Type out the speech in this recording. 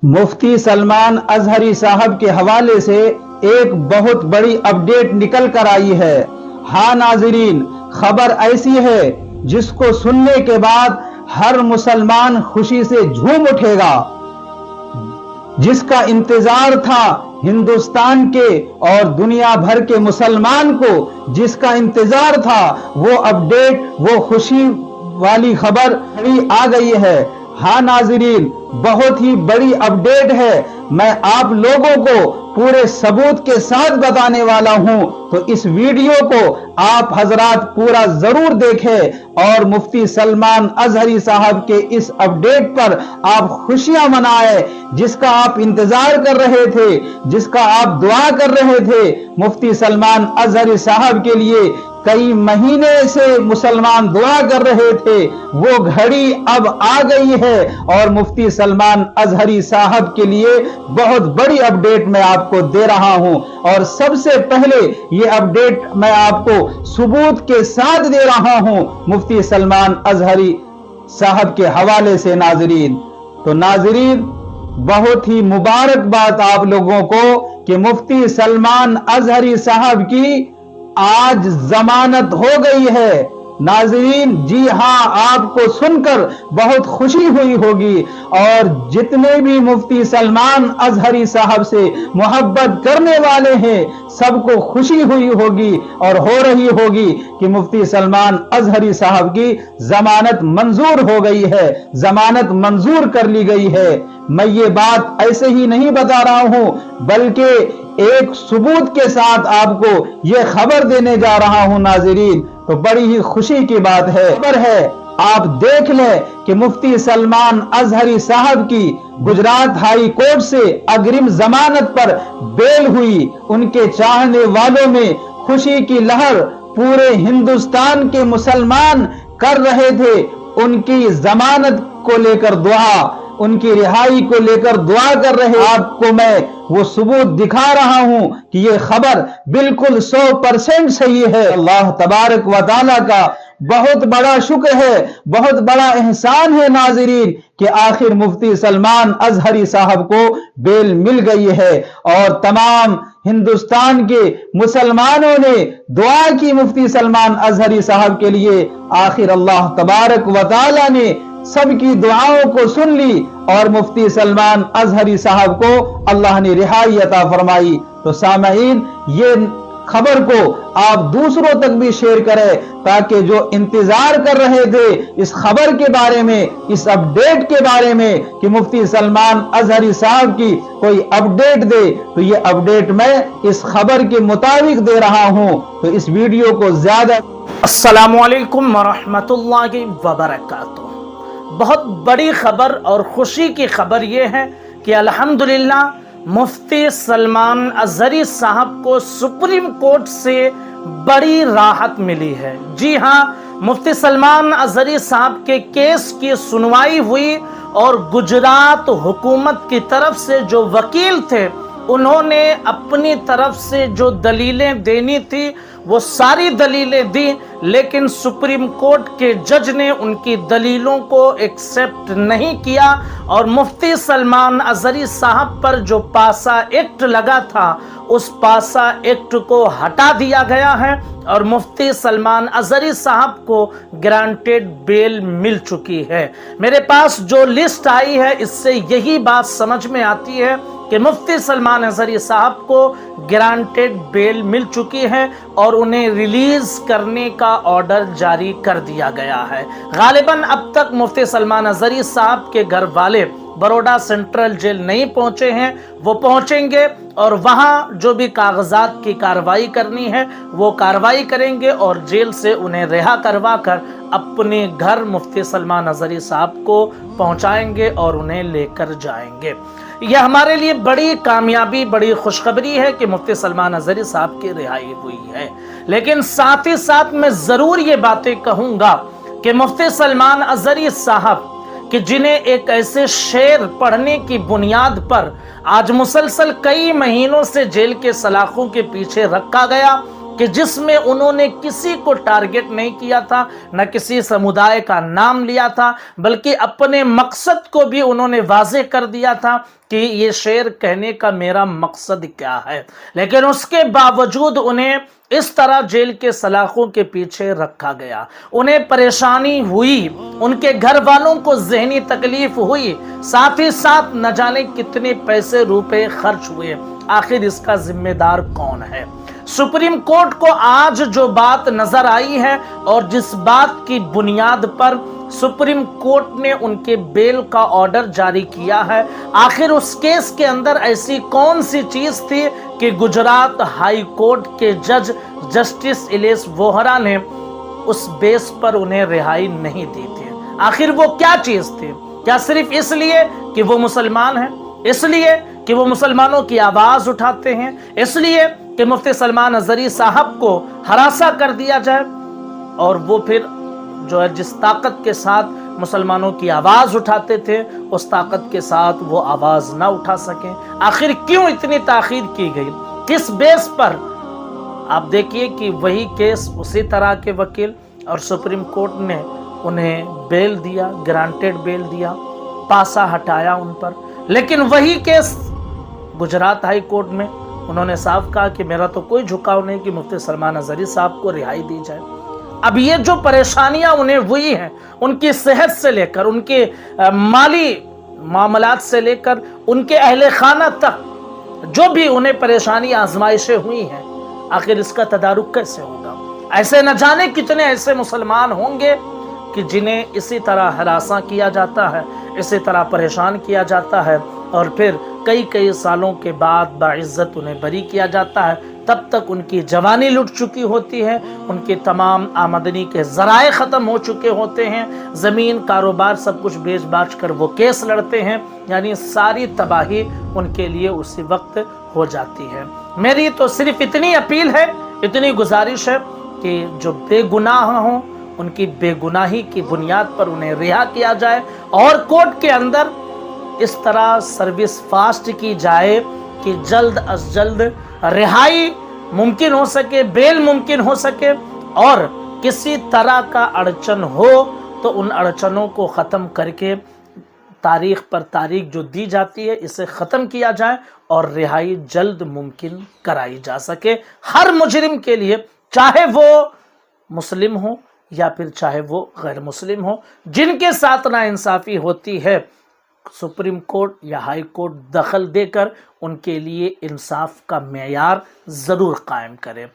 मुफ्ती सलमान अजहरी साहब के हवाले से एक बहुत बड़ी अपडेट निकल कर आई है। हाँ नाजरीन, खबर ऐसी है जिसको सुनने के बाद हर मुसलमान खुशी से झूम उठेगा। जिसका इंतजार था हिंदुस्तान के और दुनिया भर के मुसलमान को, जिसका इंतजार था, वो अपडेट, वो खुशी वाली खबर अभी आ गई है। हाँ नाजरीन, बहुत ही बड़ी अपडेट है। मैं आप लोगों को पूरे सबूत के साथ बताने वाला हूं, तो इस वीडियो को आप हजरात पूरा जरूर देखें और मुफ्ती सलमान अजहरी साहब के इस अपडेट पर आप खुशियां मनाएं। जिसका आप इंतजार कर रहे थे, जिसका आप दुआ कर रहे थे, मुफ्ती सलमान अजहरी साहब के लिए कई महीने से मुसलमान दुआ कर रहे थे, वो घड़ी अब आ गई है और मुफ्ती सलमान अजहरी साहब के लिए बहुत बड़ी अपडेट मैं आपको दे रहा हूं। और सबसे पहले ये अपडेट मैं आपको सबूत के साथ दे रहा हूं मुफ्ती सलमान अजहरी साहब के हवाले से। नाजरीन, तो नाजरीन, बहुत ही मुबारक बात आप लोगों को कि मुफ्ती सलमान अजहरी साहब की आज जमानत हो गई है। नाजरीन, जी हां, आपको सुनकर बहुत खुशी हुई होगी और जितने भी मुफ्ती सलमान अजहरी साहब से मोहब्बत करने वाले हैं सबको खुशी हुई होगी और हो रही होगी कि मुफ्ती सलमान अजहरी साहब की जमानत मंजूर हो गई है, जमानत मंजूर कर ली गई है। मैं ये बात ऐसे ही नहीं बता रहा हूं, बल्कि एक सबूत के साथ आपको ये खबर देने जा रहा हूं। नाजरीन, तो बड़ी ही खुशी की बात है, खबर है, आप देख लें कि मुफ्ती सलमान अजहरी साहब की गुजरात हाई कोर्ट से अग्रिम जमानत पर बेल हुई। उनके चाहने वालों में खुशी की लहर पूरे हिंदुस्तान के मुसलमान कर रहे थे। उनकी जमानत को लेकर दुआ, उनकी रिहाई को लेकर दुआ कर रहे। आपको मैं वो सबूत दिखा रहा हूं कि ये खबर बिल्कुल 100% सही है। अल्लाह तबारक व तआला का बहुत बड़ा शुक्र है, बहुत बड़ा एहसान है नाजरीन कि आखिर मुफ्ती सलमान अजहरी साहब को बेल मिल गई है और तमाम हिंदुस्तान के मुसलमानों ने दुआ की मुफ्ती सलमान अजहरी साहब के लिए। आखिर अल्लाह तबारक व तआला ने सबकी दुआओं को सुन ली और मुफ्ती सलमान अजहरी साहब को अल्लाह ने रिहाई अता फरमाई। तो सामईन, ये खबर को आप दूसरों तक भी शेयर करें ताकि जो इंतजार कर रहे थे इस खबर के बारे में, इस अपडेट के बारे में कि मुफ्ती सलमान अजहरी साहब की कोई अपडेट दे, तो ये अपडेट मैं इस खबर के मुताबिक दे रहा हूं। तो इस वीडियो को ज्यादा। अस्सलामु अलैकुम वरहमतुल्लाहि वबरकातुहू। बहुत बड़ी खबर और खुशी की खबर यह है कि अल्हम्दुलिल्लाह मुफ्ती सलमान अजहरी साहब को सुप्रीम कोर्ट से बड़ी राहत मिली है। जी हाँ, मुफ्ती सलमान अजहरी साहब के केस की सुनवाई हुई और गुजरात हुकूमत की तरफ से जो वकील थे उन्होंने अपनी तरफ से जो दलीलें देनी थी वो सारी दलीलें दी, लेकिन सुप्रीम कोर्ट के जज ने उनकी दलीलों को एक्सेप्ट नहीं किया और मुफ्ती सलमान अजहरी साहब पर जो पासा एक्ट लगा था उस पासा एक्ट को हटा दिया गया है और मुफ्ती सलमान अजहरी साहब को ग्रांटेड बेल मिल चुकी है। मेरे पास जो लिस्ट आई है इससे यही बात समझ में आती है कि मुफ्ती सलमान अजहरी साहब को ग्रांटेड बेल मिल चुकी है और उन्हें रिलीज करने का ऑर्डर जारी कर दिया गया है। गालिबन अब तक मुफ्ती सलमान अजहरी साहब के घर वाले बड़ौदा सेंट्रल जेल नहीं पहुंचे हैं, वो पहुंचेंगे और वहां जो भी कागजात की कार्रवाई करनी है वो कार्रवाई करेंगे और जेल से उन्हें रिहा करवा कर अपने घर मुफ्ती सलमान अजहरी साहब को पहुंचाएंगे और उन्हें लेकर जाएंगे। यह हमारे लिए बड़ी कामयाबी, बड़ी खुशखबरी है कि मुफ्ती सलमान अजहरी साहब की रिहाई हुई है। लेकिन साथ ही साथ मैं जरूर ये बातें कहूंगा कि मुफ्ती सलमान अजहरी साहब कि जिन्हें एक ऐसे शेर पढ़ने की बुनियाद पर आज मुसलसल कई महीनों से जेल के सलाखों के पीछे रखा गया کہ جس میں انہوں نے کسی کو ٹارگٹ نہیں کیا تھا، نہ کسی سمودائے کا نام لیا تھا، بلکہ اپنے مقصد کو بھی انہوں نے واضح کر دیا تھا کہ یہ شعر کہنے کا میرا مقصد کیا ہے۔ لیکن اس کے باوجود انہیں اس طرح جیل کے سلاخوں کے پیچھے رکھا گیا، انہیں پریشانی ہوئی، ان کے گھر والوں کو ذہنی تکلیف ہوئی، ساتھ ہی ساتھ نہ جانے کتنے پیسے روپے خرچ ہوئے۔ آخر اس کا ذمہ دار کون ہے؟ سپریم کورٹ کو آج جو بات نظر آئی ہے اور جس بات کی بنیاد پر سپریم کورٹ نے ان کے بیل کا آرڈر جاری کیا ہے، آخر اس کیس کے اندر ایسی کون سی چیز تھی کہ گجرات ہائی کورٹ کے جج جسٹس الیس ووہرا نے اس بیس پر انہیں رہائی نہیں دی تھی؟ آخر وہ کیا چیز تھی؟ کیا صرف اس لیے کہ وہ مسلمان ہیں، اس لیے کہ وہ مسلمانوں کی آواز اٹھاتے ہیں، اس لیے کہ مفتی سلمان اظہری صاحب کو ہراساں کر دیا جائے اور وہ پھر جو ہے جس طاقت کے ساتھ مسلمانوں کی آواز اٹھاتے تھے اس طاقت کے ساتھ وہ آواز نہ اٹھا سکیں؟ آخر کیوں اتنی تاخیر کی گئی؟ کس بیس پر؟ آپ دیکھیے کہ وہی کیس اسی طرح کے وکیل اور سپریم کورٹ نے انہیں بیل دیا، گرانٹیڈ بیل دیا، پاسا ہٹایا ان پر، لیکن وہی کیس گجرات ہائی کورٹ میں انہوں نے صاف کہا کہ میرا تو کوئی جھکاؤ نہیں کہ مفتی سلمان اظہری صاحب کو رہائی دی جائے۔ اب یہ جو پریشانیاں انہیں ہوئی ہیں، ان کی صحت سے لے کر ان کے مالی معاملات سے لے کر ان کے اہل خانہ تک جو بھی انہیں پریشانی آزمائشیں ہوئی ہیں، آخر اس کا تدارک کیسے ہوگا؟ ایسے نہ جانے کتنے ایسے مسلمان ہوں گے کہ جنہیں اسی طرح ہراساں کیا جاتا ہے، اسی طرح پریشان کیا جاتا ہے، اور پھر کئی سالوں کے بعد باعزت انہیں بری کیا جاتا ہے۔ تب تک ان کی جوانی لٹ چکی ہوتی ہے، ان کی تمام آمدنی کے ذرائع ختم ہو چکے ہوتے ہیں، زمین کاروبار سب کچھ بیچ باچ کر وہ کیس لڑتے ہیں، یعنی ساری تباہی ان کے لیے اسی وقت ہو جاتی ہے۔ میری تو صرف اتنی اپیل ہے، اتنی گزارش ہے کہ جو بے گناہ ہوں ان کی بے گناہی کی بنیاد پر انہیں رہا کیا جائے، اور کورٹ کے اندر اس طرح سروس فاسٹ کی جائے کہ جلد از جلد رہائی ممکن ہو سکے، بیل ممکن ہو سکے، اور کسی طرح کا اڑچن ہو تو ان اڑچنوں کو ختم کر کے تاریخ پر تاریخ جو دی جاتی ہے اسے ختم کیا جائے اور رہائی جلد ممکن کرائی جا سکے ہر مجرم کے لیے، چاہے وہ مسلم ہو یا پھر چاہے وہ غیر مسلم ہو۔ جن کے ساتھ ناانصافی ہوتی ہے، سپریم کورٹ یا ہائی کورٹ دخل دے کر ان کے لیے انصاف کا معیار ضرور قائم کرے۔